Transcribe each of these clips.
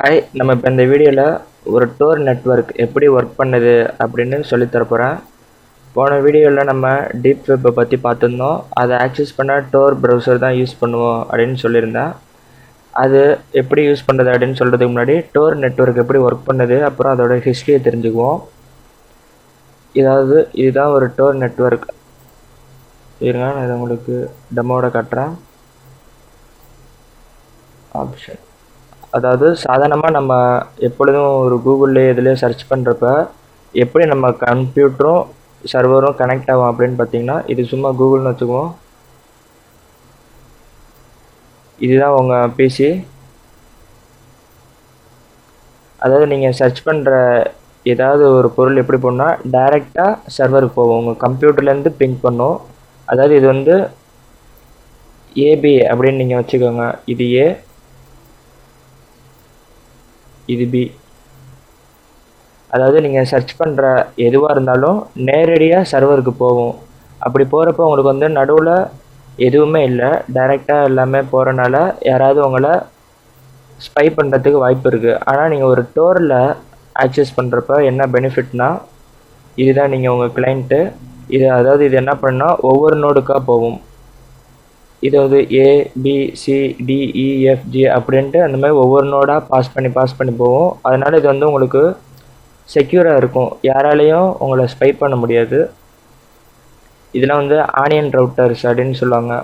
Hi, நம்ம இப்போ இந்த வீடியோவில் ஒரு டோர் நெட்வொர்க் எப்படி ஒர்க் பண்ணுது அப்படின்னு சொல்லித்தரப்போகிறேன். போன வீடியோவில் நம்ம டீப் வெப்பை பற்றி பார்த்துருந்தோம். அதை ஆக்சஸ் பண்ண டோர் ப்ரௌசர் தான் யூஸ் பண்ணுவோம் அப்படின்னு சொல்லியிருந்தேன். அது எப்படி யூஸ் பண்ணுறது அப்படின்னு சொல்கிறதுக்கு முன்னாடி டோர் நெட்வொர்க் எப்படி ஒர்க் பண்ணுது, அப்புறம் அதோட ஹிஸ்ட்ரியை தெரிஞ்சுக்குவோம். இதுதான் ஒரு டோர் நெட்வொர்க். இருங்க, நான் இதை உங்களுக்கு டெமோவோட காட்டுறேன். ஆப்ஷன், அதாவது சாதாரணமாக நம்ம எப்பொழுதும் ஒரு கூகுள்லேயே இதுலேயே சர்ச் பண்ணுறப்ப எப்படி நம்ம கம்ப்யூட்டரும் சர்வரும் கனெக்ட் ஆகும் அப்படின்னு பார்த்தீங்கன்னா, இது சும்மா கூகுள்னு வச்சுக்குவோம். இதுதான் உங்கள் பிசி. அதாவது நீங்கள் சர்ச் பண்ணுற ஏதாவது ஒரு பொருள் எப்படி போகணுன்னா டைரெக்டாக சர்வருக்கு போகும், உங்கள் கம்ப்யூட்டர்லேருந்து பிங்க் பண்ணும். அதாவது இது வந்து ஏபி அப்படின்னு நீங்கள் வச்சுக்கோங்க. இது ஏ, இது பி. அதாவது நீங்கள் சர்ச் பண்ணுற எதுவாக இருந்தாலும் நேரடியாக சர்வருக்கு போகும். அப்படி போகிறப்போ உங்களுக்கு வந்து நடுவில் எதுவுமே இல்லை, டைரெக்டாக எல்லாமே போகிறனால யாராவது உங்களை ஸ்பை பண்ணுறதுக்கு வாய்ப்பு இருக்குது. ஆனால் நீங்கள் ஒரு டோரில் ஆக்சஸ் பண்ணுறப்ப என்ன பெனிஃபிட்னா, இதுதான் நீங்கள் உங்கள் கிளைண்ட்டு. அதாவது இது என்ன பண்ணால் ஒவ்வொரு நோடுக்காக போகும். இது வந்து ABCDEFG அப்படின்ட்டு அந்த மாதிரி ஒவ்வொரு நோடாக பாஸ் பண்ணி போகும். அதனால் இது வந்து உங்களுக்கு செக்யூராக இருக்கும், யாராலையும் உங்களை ஸ்பை பண்ண முடியாது. இதெல்லாம் வந்து ஆனியன் ரவுட்டர்ஸ் அப்படின்னு சொல்லுவாங்க.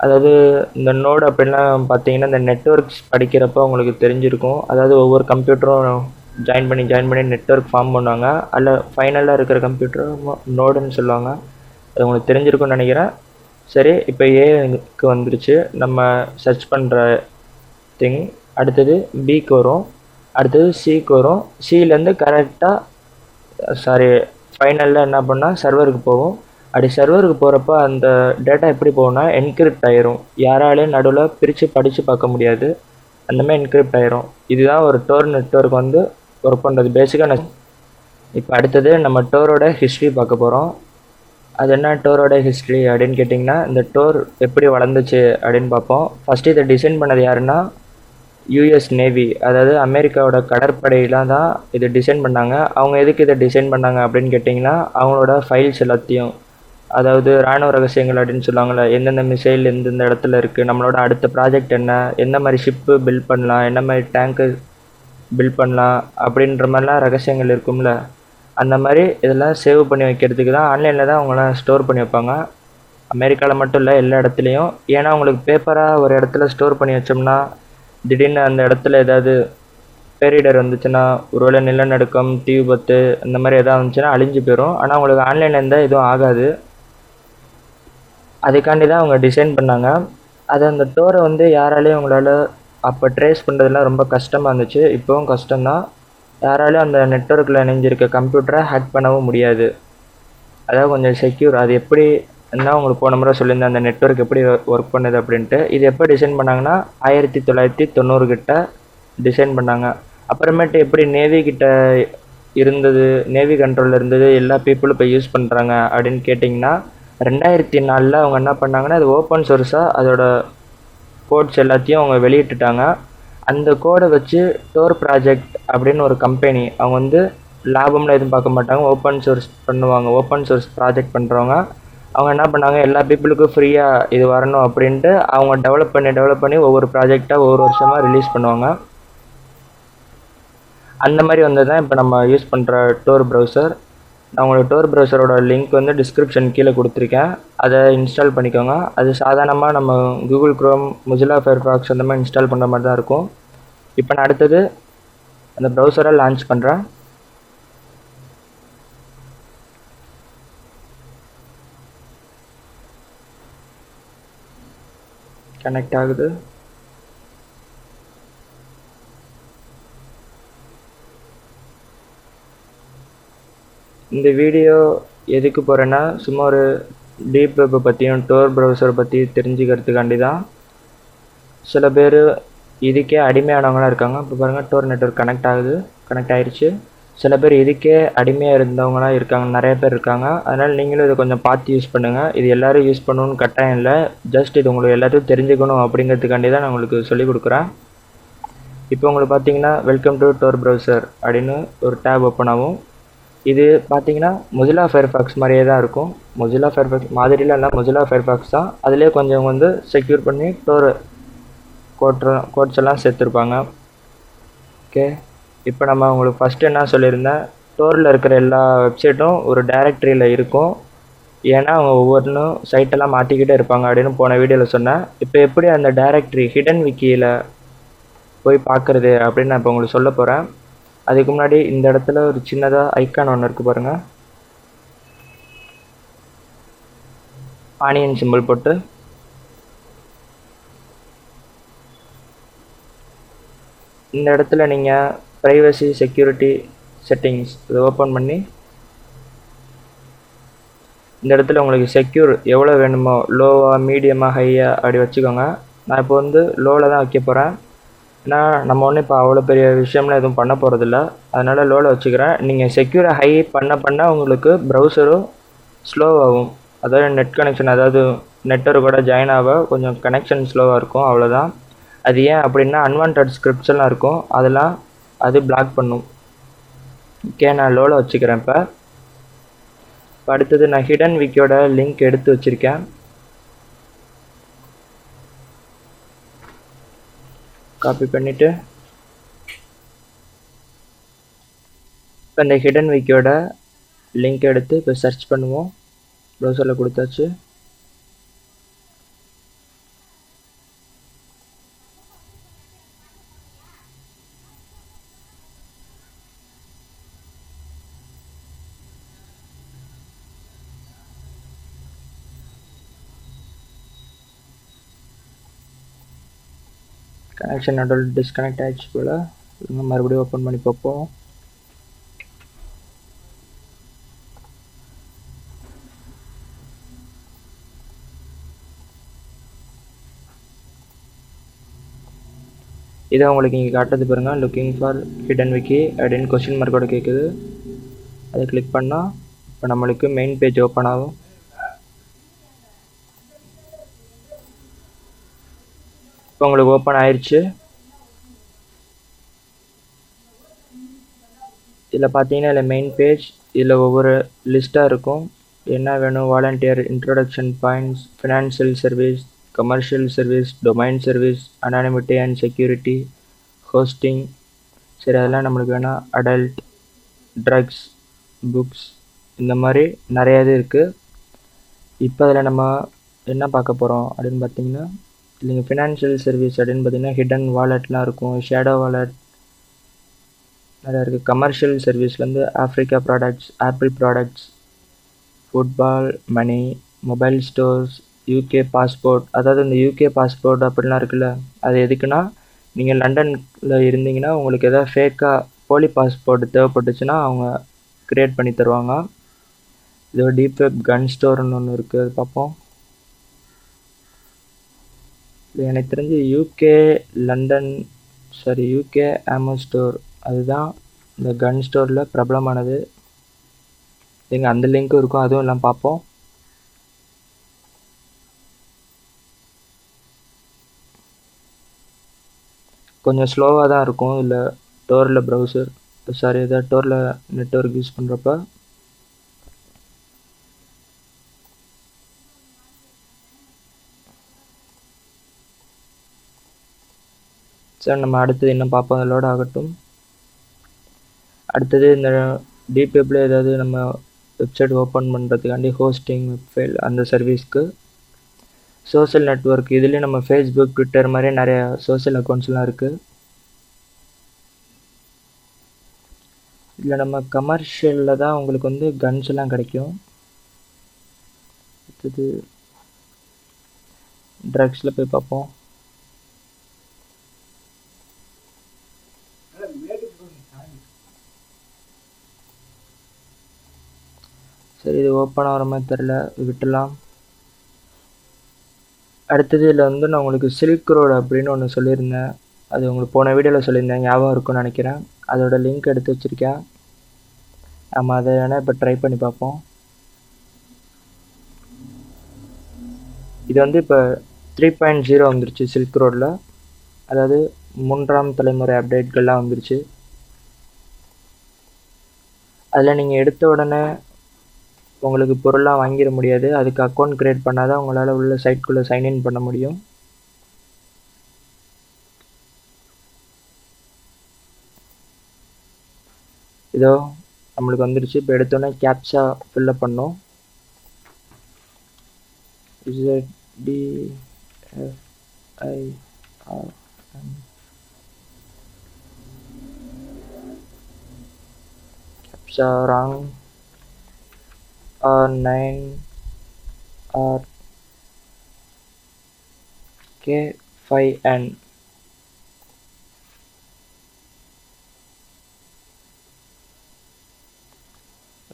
அதாவது இந்த நோடு அப்படின்லாம் பார்த்தீங்கன்னா இந்த நெட்வொர்க்ஸ் படிக்கிறப்ப உங்களுக்கு தெரிஞ்சிருக்கும். அதாவது ஒவ்வொரு கம்ப்யூட்டரும் ஜாயின் பண்ணி நெட்வொர்க் ஃபார்ம் பண்ணுவாங்க. அதில் ஃபைனலாக இருக்கிற கம்ப்யூட்டரும் நோடுன்னு சொல்லுவாங்க. அது உங்களுக்கு தெரிஞ்சிருக்கும்னு நினைக்கிறேன். சரி, இப்போ ஏக்கு வந்துருச்சு நம்ம சர்ச் பண்ணுற திங். அடுத்தது பிக்கு வரும், அடுத்தது சிக்கு வரும். சிலேருந்து ஃபைனலில் என்ன பண்ணால் சர்வருக்கு போகும். அப்படி சர்வருக்கு போகிறப்ப அந்த டேட்டா எப்படி போகும்னா என்கிரிப்ட் ஆயிரும். யாராலையும் நடுவில் பிரித்து படித்து பார்க்க முடியாது, அந்தமாதிரி என்கிரிப்ட் ஆயிரும். இதுதான் ஒரு டோர் நெட்வொர்க் வந்து ஒர்க் பண்ணுறது பேசிக்காக. இப்போ அடுத்தது நம்ம டோரோட ஹிஸ்ட்ரி பார்க்க போகிறோம். அது என்ன டோரோட ஹிஸ்ட்ரி அப்படின்னு கேட்டிங்கன்னா, இந்த டோர் எப்படி வளர்ந்துச்சு அப்படின்னு பார்ப்போம். ஃபஸ்ட்டு இதை டிசைன் பண்ணது யாருன்னா யூஎஸ் நேவி, அதாவது அமெரிக்காவோட கடற்படையெலாம் தான் இதை டிசைன் பண்ணாங்க. அவங்க எதுக்கு இதை டிசைன் பண்ணாங்க அப்படின்னு கேட்டிங்கன்னா, அவங்களோட ஃபைல்ஸ் எல்லாத்தையும், அதாவது இராணுவ ரகசியங்கள் அப்படின்னு சொல்லுவாங்கள்ல, எந்தெந்த மிசைல் எந்தெந்த இடத்துல இருக்குது, நம்மளோட அடுத்த ப்ராஜெக்ட் என்ன, எந்த மாதிரி ஷிப்பு பில்ட் பண்ணலாம், என்ன மாதிரி டேங்க்கு பில்ட் பண்ணலாம் அப்படின்ற மாதிரிலாம் ரகசியங்கள் இருக்கும்ல, அந்த மாதிரி இதெல்லாம் சேவ் பண்ணி வைக்கிறதுக்கு தான் ஆன்லைனில் தான் அவங்களாம் ஸ்டோர் பண்ணி வைப்பாங்க. அமெரிக்காவில் மட்டும் இல்லை, எல்லா இடத்துலையும். ஏன்னா அவங்களுக்கு பேப்பராக ஒரு இடத்துல ஸ்டோர் பண்ணி வச்சோம்னா திடீர்னு அந்த இடத்துல ஏதாவது பேரிடர் வந்துச்சுன்னா, ஒருவேளை நிலநடுக்கம், தீ விபத்து இந்த மாதிரி எதாவது வந்துச்சுன்னா அழிஞ்சு போயிடும். ஆனால் அவங்களுக்கு ஆன்லைனில் இருந்தால் எதுவும் ஆகாது. அதுக்காண்டி தான் அவங்க டிசைன் பண்ணாங்க. அது அந்த டோரை வந்து யாராலையும் அவங்களால அப்போ ட்ரேஸ் பண்ணுறதுலாம் ரொம்ப கஷ்டமாக இருந்துச்சு. இப்போவும் கஷ்டம்தான். யாராலையும் அந்த நெட்வொர்க்கில் இணைஞ்சிருக்க கம்ப்யூட்டரை ஹேக் பண்ணவும் முடியாது. அதாவது கொஞ்சம் செக்யூர். அது எப்படி என்ன உங்களுக்கு போன முறை சொல்லியிருந்தேன், அந்த நெட்வொர்க் எப்படி ஒர்க் பண்ணுது அப்படின்ட்டு. இது எப்போ டிசைன் பண்ணாங்கன்னா 1990 கிட்ட டிசைன் பண்ணாங்க. அப்புறமேட்டு எப்படி நேவி கிட்ட இருந்தது, நேவி கண்ட்ரோலில் இருந்தது, எல்லா பீப்புளும் இப்போ யூஸ் பண்ணுறாங்க அப்படின்னு கேட்டிங்கன்னா, 2004 அவங்க என்ன பண்ணாங்கன்னா, அது ஓப்பன் சோர்ஸாக அதோட கோட்ஸ் எல்லாத்தையும் அவங்க வெளியிட்டுட்டாங்க. அந்த கோடை வச்சு டோர் ப்ராஜெக்ட் அப்படின்னு ஒரு கம்பெனி, அவங்க வந்து லாபம்லாம் எதுவும் பார்க்க மாட்டாங்க, ஓப்பன் சோர்ஸ் பண்ணுவாங்க. ஓப்பன் சோர்ஸ் ப்ராஜெக்ட் பண்ணுறவங்க அவங்க என்ன பண்ணாங்க, எல்லா பீப்புளுக்கும் ஃப்ரீயாக இது வரணும் அப்படின்ட்டு அவங்க டெவலப் பண்ணி ஒவ்வொரு ப்ராஜெக்டாக ஒவ்வொரு வருஷமாக ரிலீஸ் பண்ணுவாங்க. அந்த மாதிரி வந்தது தான் இப்போ நம்ம யூஸ் பண்ணுற டோர் ப்ரௌசர். நான் உங்களுக்கு டோர் ப்ரௌசரோட லிங்க் வந்து டிஸ்கிரிப்ஷன் கீழே கொடுத்துருக்கேன், அதை இன்ஸ்டால் பண்ணிக்கோங்க. அது சாதாரணமாக நம்ம கூகுள் குரோம், மொசில்லா ஃபயர்ஃபாக்ஸ் அந்த மாதிரி இன்ஸ்டால் பண்ணுற மாதிரி தான் இருக்கும். இப்போ நான் அடுத்தது அந்த ப்ரௌசரை லான்ச் பண்ணுறேன். கனெக்ட் ஆகுது. இந்த வீடியோ எதுக்கு போகிறேன்னா, சும்மா ஒரு டீப் வெப்பை பற்றியும் டோர் ப்ரௌசரை பற்றி தெரிஞ்சுக்கிறதுக்காண்டி தான். சில பேர் இதுக்கே அடிமையானவங்களாம் இருக்காங்க. இப்போ பாருங்கள், டோர் நெட்வொர்க் கனெக்ட் ஆயிடுச்சு. சில பேர் இதுக்கே அடிமையாக இருந்தவங்களாம் இருக்காங்க, நிறைய பேர் இருக்காங்க. அதனால் நீங்களும் இதை கொஞ்சம் பார்த்து யூஸ் பண்ணுங்கள். இது எல்லோரும் யூஸ் பண்ணணும்னு கட்டாயம் இல்லை, ஜஸ்ட் இது உங்களுக்கு எல்லாத்தையும் தெரிஞ்சுக்கணும் அப்படிங்கிறதுக்காண்டி தான் நான் உங்களுக்கு சொல்லிக் கொடுக்குறேன். இப்போ உங்களுக்கு பார்த்தீங்கன்னா வெல்கம் டு டோர் ப்ரௌசர் அப்படின்னு ஒரு டேப் ஓப்பன் ஆகும். இது பார்த்தீங்கன்னா மொசில்லா ஃபயர்ஃபாக்ஸ் மாதிரியே தான் இருக்கும். மொசில்லா ஃபயர்ஃபாக்ஸ் மாதிரிலாம் இல்லை, மொசில்லா ஃபயர்ஃபாக்ஸ் தான். அதிலே கொஞ்சம் வந்து செக்யூர் பண்ணி டோர் கோட்ஸ் எல்லாம் சேர்த்துருப்பாங்க. ஓகே, இப்போ நம்ம உங்களுக்கு ஃபஸ்ட்டு என்ன சொல்லியிருந்தேன், டோரில் இருக்கிற எல்லா வெப்சைட்டும் ஒரு டைரக்டரியில் இருக்கும். ஏன்னா அவங்க ஒவ்வொன்றும் சைட்டெல்லாம் மாற்றிக்கிட்டே இருப்பாங்க அப்படின்னு போன வீடியோவில் சொன்னேன். இப்போ எப்படி அந்த டைரக்டரி ஹிடன் விக்கியில் போய் பார்க்குறது அப்படின்னு நான் இப்போ உங்களுக்கு சொல்ல போகிறேன். அதுக்கு முன்னாடி இந்த இடத்துல ஒரு சின்னதாக ஐக்கான் ஒன்று இருக்குது பாருங்கள், ஆனியன் சிம்பிள் போட்டு. இந்த இடத்துல நீங்கள் ப்ரைவசி செக்யூரிட்டி செட்டிங்ஸ் இதை ஓப்பன் பண்ணி இந்த இடத்துல உங்களுக்கு செக்யூர் எவ்வளோ வேணுமோ, லோவாக மீடியமாக ஹையாக அப்படி வச்சுக்கோங்க. நான் இப்போ வந்து லோவில் தான் வைக்க போகிறேன். ஏன்னா நம்ம ஒன்றும் இப்போ அவ்வளோ பெரிய விஷயம்லாம் எதுவும் பண்ண போகிறதில்ல, அதனால் லோவில் வச்சுக்கிறேன். நீங்கள் செக்யூரை ஹை பண்ண உங்களுக்கு ப்ரௌசரும் ஸ்லோவாகும். அதாவது நெட் கனெக்ஷன், அதாவது நெட்வொர்க் கூட ஜாயின் ஆக கொஞ்சம் கனெக்ஷன் ஸ்லோவாக இருக்கும், அவ்வளோதான். அது ஏன் அப்படின்னா அன்வான்ட் ஸ்கிரிப்ட்ஸ் எல்லாம் இருக்கும், அதெல்லாம் அது பிளாக் பண்ணும். ஓகே, நான் லோவில் வச்சுக்கிறேன். இப்போ அடுத்தது நான் ஹிடன் விக்கியோட லிங்க் எடுத்து வச்சுருக்கேன். காப்பி பண்ணிவிட்டு இப்போ இந்த ஹிடன் விக்கியோட லிங்க் எடுத்து இப்போ சர்ச் பண்ணுவோம். ப்ரௌசரில் கொடுத்தாச்சு. கனெக்ஷன் நடுவில் டிஸ்கனெக்ட் ஆகிடுச்சு போல். மறுபடியும் ஓப்பன் பண்ணி பார்ப்போம். இதை உங்களுக்கு இங்கே காட்டுறது பாருங்கள், லுக்கிங் ஃபார் ஹிடன் விக்கி அப்படின்னு கொஸ்டின் மார்க்கோட கேட்குது. அதை கிளிக் பண்ணால் இப்போ நம்மளுக்கு மெயின் பேஜ் ஓப்பன் ஆகும். இப்போ உங்களுக்கு ஓப்பன் ஆயிடுச்சு. இதில் பார்த்தீங்கன்னா இதில் மெயின் பேஜ், இதில் ஒவ்வொரு லிஸ்ட்டாக இருக்கும். என்ன வேணும், volunteer, introduction points, financial service, commercial service, domain service, anonymity and security, hosting. சரி, அதெல்லாம் நம்மளுக்கு வேணால் அடல்ட், ட்ரக்ஸ், புக்ஸ், இந்த மாதிரி நிறைய இது இருக்குது. இப்போ அதில் நம்ம என்ன பார்க்க போகிறோம் அப்படின்னு பார்த்தீங்கன்னா, இல்லைங்க ஃபினான்ஷியல் சர்வீஸ் அப்படின்னு பார்த்தீங்கன்னா ஹிடன் வாலெட்லாம் இருக்கும், ஷேடோ வாலெட் நிறையா இருக்குது. கமர்ஷியல் சர்வீஸ்லேருந்து Africa products, apple products, football, money, mobile stores, UK passport. அதாவது இந்த யூகே பாஸ்போர்ட் அப்படிலாம் இருக்குல்ல, அது எதுக்குன்னா நீங்கள் லண்டனில் இருந்தீங்கன்னா உங்களுக்கு எதாவது ஃபேக்காக போலி பாஸ்போர்ட் தேவைப்பட்டுச்சுன்னா அவங்க க்ரியேட் பண்ணி தருவாங்க. இது ஒரு டீப் வெப் கன் ஸ்டோர்னு ஒன்று இருக்குது, அது பார்ப்போம். இது எனக்கு தெரிஞ்சு யூகே ஆமோ ஸ்டோர், அதுதான் இந்த கன் ஸ்டோரில் பிரபலமானது. எங்க அந்த லிங்க்கும் இருக்கும், அதுவும் எல்லாம் பார்ப்போம். கொஞ்சம் ஸ்லோவாக தான் இருக்கும் இல்லை டோரில் ப்ரௌசர், சாரி ஏதாவது டோரில் நெட்வொர்க் யூஸ் பண்ணுறப்ப. சார் நம்ம அடுத்தது என்ன பார்ப்போம், லோட் ஆகட்டும். அடுத்தது இந்த டீப் வெப்பில் ஏதாவது நம்ம வெப்சைட் ஓப்பன் பண்ணுறதுக்காண்டி ஹோஸ்டிங், வெப்ஃபைல், அந்த சர்வீஸ்க்கு. சோஷியல் நெட்வொர்க், இதுலேயும் நம்ம ஃபேஸ்புக், ட்விட்டர் மாதிரி நிறையா சோஷியல் அக்கௌண்ட்ஸ்லாம் இருக்குது. இதில் நம்ம கமர்ஷியலில் தான் உங்களுக்கு வந்து கன்ஸ் எல்லாம் கிடைக்கும். அடுத்தது ட்ரக்ஸில் போய் பார்ப்போம். சரி, இது ஓப்பன் ஆகிற மாதிரி தெரில, விட்டுலாம். அடுத்தது இதில் வந்து நான் உங்களுக்கு சில்க் ரோடு அப்படின்னு ஒன்று சொல்லியிருந்தேன், அது உங்களுக்கு போன வீடியோவில் சொல்லியிருந்தேன், ஞாபகம் இருக்குன்னு நினைக்கிறேன். அதோட லிங்க் எடுத்து வச்சுருக்கேன். நம்ம அதை வேணால் இப்போ ட்ரை பண்ணி பார்ப்போம். இது வந்து இப்போ 3.0 வந்துருச்சு சில்க் ரோடில். அதாவது 3ஆம் தலைமுறை அப்டேட்கள்லாம் வந்துருச்சு. அதில் நீங்கள் எடுத்த உடனே உங்களுக்கு பொருளாக வாங்கிட முடியாது. அதுக்கு அக்கௌண்ட் க்ரியேட் பண்ணால் தான் உங்களால் உள்ள சைட்குள்ளே சைன்இன் பண்ண முடியும். இதோ நம்மளுக்கு வந்துருச்சு. இப்போ எடுத்தோடனே கேப்சா ஃபில்லப் பண்ணோம். ZDFIRM captcha wrong R9 RK5N.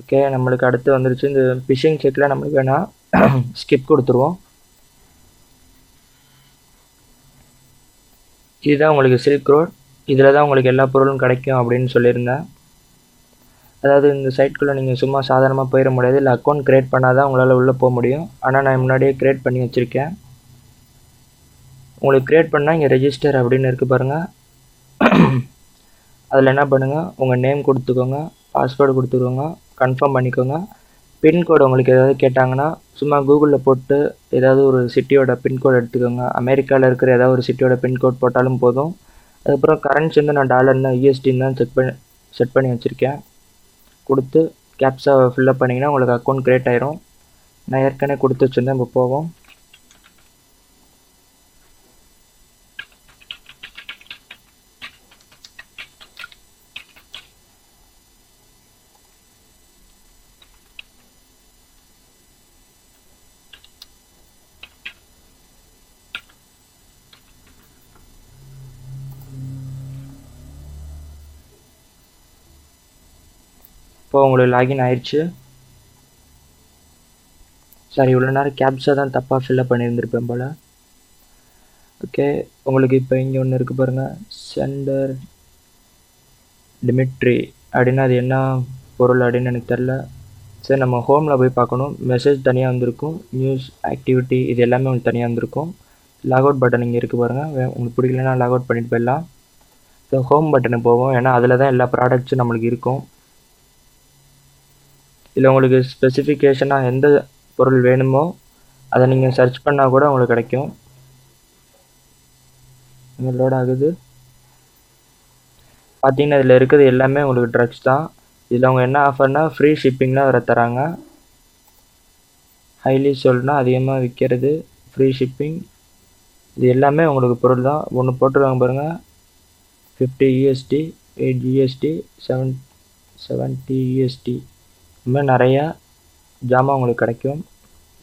Okay, நம்மளுக்கு அடுத்து வந்துருச்சு. இந்த ஃபிஷிங் செக்கில் நம்மளுக்கு வேணால் ஸ்கிப் கொடுத்துருவோம். இதுதான் உங்களுக்கு சில்க் ரோட். இதில் தான் உங்களுக்கு எல்லா பொருளும் கிடைக்கும் அப்படின்னு சொல்லியிருந்தேன். அதாவது இந்த சைட்குள்ளே நீங்கள் சும்மா சாதாரணமாக போயிட முடியாது. இல்லை அக்கௌண்ட் க்ரியேட் பண்ணால் தான் உங்களால் உள்ளே போக முடியும். ஆனால் நான் முன்னாடியே க்ரியேட் பண்ணி வச்சுருக்கேன். உங்களுக்கு க்ரியேட் பண்ணால் இங்கே ரெஜிஸ்டர் அப்படின்னு இருக்குது பாருங்கள். அதில் என்ன பண்ணுங்கள், உங்கள் நேம் கொடுத்துக்கோங்க, பாஸ்வேர்டு கொடுத்துக்கோங்க, கன்ஃபார்ம் பண்ணிக்கோங்க. பின்கோடு உங்களுக்கு ஏதாவது கேட்டாங்கன்னா சும்மா கூகுளில் போட்டு ஏதாவது ஒரு சிட்டியோட பின்கோடு எடுத்துக்கோங்க. அமெரிக்காவில் இருக்கிற ஏதாவது ஒரு சிட்டியோட பின்கோட் போட்டாலும் போதும். அதுக்கப்புறம் கரன்சி வந்து நான் டாலர்னா யூஎஸ்டின்னு தான் செட் பண்ணி வச்சுருக்கேன். கொடுத்து கேப்ஸாவை ஃபில்லப் பண்ணிங்கன்னா உங்களுக்கு அக்கௌண்ட் க்ரியேட் ஆயிரும். நான் ஏற்கனவே கொடுத்து வச்சுருந்தேன். இப்போ போவோம். இப்போ உங்களுக்கு லாகின் ஆயிடுச்சு. சாரி, இவ்வளோ நேரம் கேப்ஸா தான் தப்பாக ஃபில்லப் பண்ணியிருந்திருப்பேன் போல். ஓகே, உங்களுக்கு இப்போ இங்கே ஒன்று இருக்குது பாருங்கள், சென்டர் டிமிட்ரி அப்படின்னா அது என்ன பொருள் அப்படின்னு எனக்கு தெரில. சரி, நம்ம ஹோமில் போய் பார்க்கணும். மெசேஜ் தனியாக வந்திருக்கும், நியூஸ், ஆக்டிவிட்டி இது எல்லாமே உங்களுக்கு தனியாக வந்திருக்கும். லாக் அவுட் பட்டன் இங்கே இருக்குது பாருங்கள். உங்களுக்கு பிடிக்கலன்னா லாக் அவுட் பண்ணிட்டு போயிடலாம். ஸோ ஹோம் பட்டனுக்கு போவோம், ஏன்னா அதில் தான் எல்லா ப்ராடக்ட்ஸும் நம்மளுக்கு இருக்கும். இல்லை உங்களுக்கு ஸ்பெசிஃபிகேஷனாக எந்த பொருள் வேணுமோ அதை நீங்கள் சர்ச் பண்ணால் கூட உங்களுக்கு கிடைக்கும். லோட் ஆகுது. பார்த்தீங்கன்னா இதில் இருக்கிறது எல்லாமே உங்களுக்கு ட்ரக்ஸ் தான். இதில் அவங்க என்ன ஆஃபர்னா ஃப்ரீ ஷிப்பிங்லாம் வேறு தராங்க. ஹைலி சொல்னா அதிகமாக விற்கிறது, ஃப்ரீ ஷிப்பிங், இது எல்லாமே உங்களுக்கு பொருள் தான். ஒன்று போட்டுருவாங்க பாருங்கள், 50 USD, 8 GST, 70 USD. இந்த மாதிரி நிறையா ஜாமான் உங்களுக்கு கிடைக்கும்.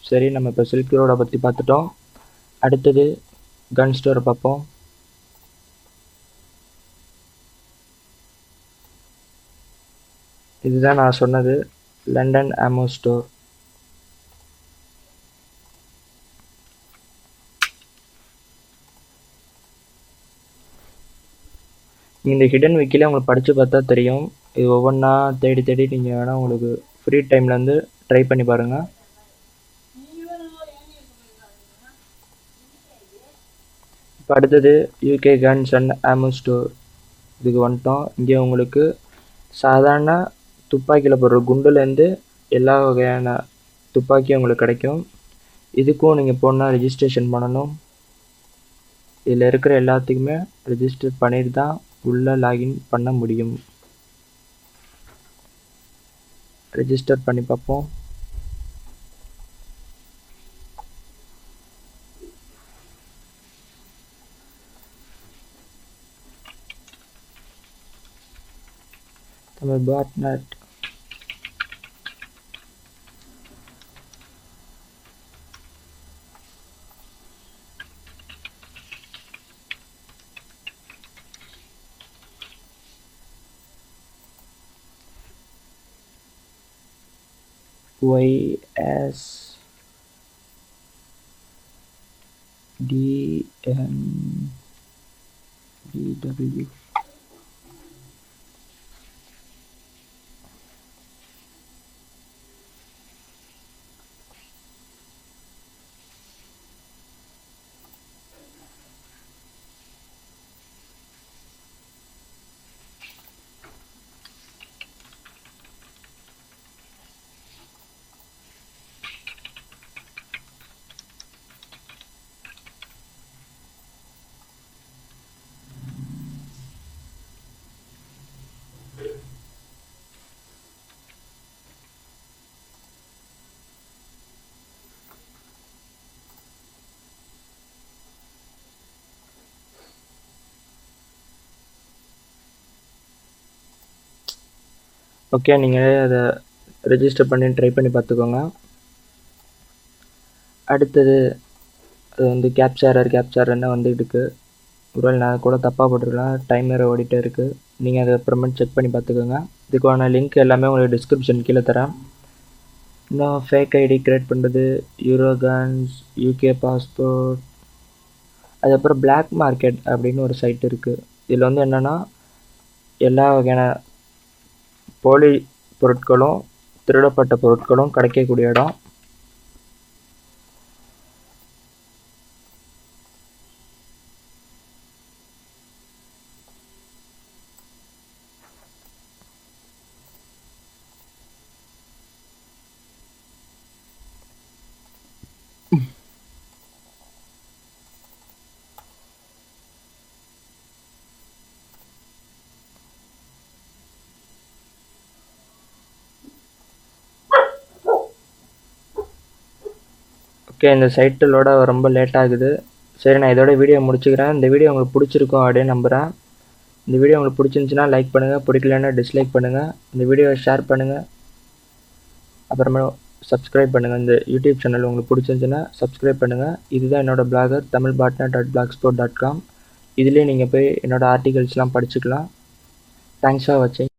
சரி, நம்ம இப்போ சில்க் ரோடை பற்றி பார்த்துட்டோம். அடுத்தது கன் ஸ்டோரை பார்ப்போம். இதுதான் நான் சொன்னது, லண்டன் ஆமோ ஸ்டோர். இந்த ஹிடன் விக்கில உங்களுக்கு படித்து பார்த்தா தெரியும். இது ஒவ்வொன்றா தேடி தேடி நீங்கள் வேணால் உங்களுக்கு ஃப்ரீ டைமில் வந்து ட்ரை பண்ணி பாருங்கள். இப்போ அடுத்தது யூகே கன்ஸ் அண்ட் ஆமோ ஸ்டோர். இதுக்கு வந்துட்டோம். இங்கே உங்களுக்கு சாதாரண துப்பாக்கியில் போடுற குண்டுலேருந்து எல்லா வகையான துப்பாக்கியும் உங்களுக்கு கிடைக்கும். இதுக்கும் நீங்கள் போனால் ரெஜிஸ்ட்ரேஷன் பண்ணணும். இதில் இருக்கிற எல்லாத்துக்குமே ரெஜிஸ்டர் பண்ணிட்டு தான் உள்ளே லாகின் பண்ண முடியும். ரெஜிஸ்டர் பண்ணி பார்ப்போம். தமிழ் பாட்நெட். YSDNDW. ஓகே, நீங்களே அதை ரெஜிஸ்டர் பண்ணி ட்ரை பண்ணி பார்த்துக்கோங்க. அடுத்தது அது வந்து கேப்சாரர்னு வந்துட்டு இருக்குது. ஒருவேளை நான் கூட தப்பாக போட்டிருக்கலாம், டைம் வேறு ஓடிட்டே இருக்குது. நீங்கள் அதை அப்புறமேட்டு செக் பண்ணி பார்த்துக்கோங்க. இதுக்கான லிங்க் எல்லாமே உங்களுக்கு டிஸ்கிரிப்ஷன் கீழே தரேன். இன்னும் ஃபேக் ஐடி க்ரியேட் பண்ணுறது, யூரோகன்ஸ், யூகே பாஸ்போர்ட், அதுக்கப்புறம் பிளாக் மார்க்கெட் அப்படின்னு ஒரு சைட் இருக்குது. இதில் வந்து என்னென்னா எல்லா வகையான போலி பொருட்களும் திருடப்பட்ட பொருட்களும் கிடைக்கக்கூடிய இடம். ஓகே, இந்த சைட்டு லோட ரொம்ப லேட் ஆகுது. சரி, நான் இதோட வீடியோ முடிச்சுக்கிறேன். இந்த வீடியோ உங்களுக்கு பிடிச்சிருக்கும் அப்படின்னு நம்புகிறேன். இந்த வீடியோ உங்களுக்கு பிடிச்சிருந்துச்சின்னா லைக் பண்ணுங்கள், பிடிக்கலன்னா டிஸ்லைக் பண்ணுங்கள். இந்த வீடியோவை ஷேர் பண்ணுங்கள், அப்புறமா சப்ஸ்கிரைப் பண்ணுங்கள். இந்த யூடியூப் சேனல் உங்களுக்கு பிடிச்சிருந்துச்சின்னா சப்ஸ்கிரைப் பண்ணுங்கள். இதுதான் என்னோடய பிளாகர் tamilbotnet.blogspot.com. இதுலேயே நீங்கள் போய் என்னோடய ஆர்டிகல்ஸ்லாம் படிச்சுக்கலாம். தேங்க்ஸ் ஃபார் வாட்சிங்.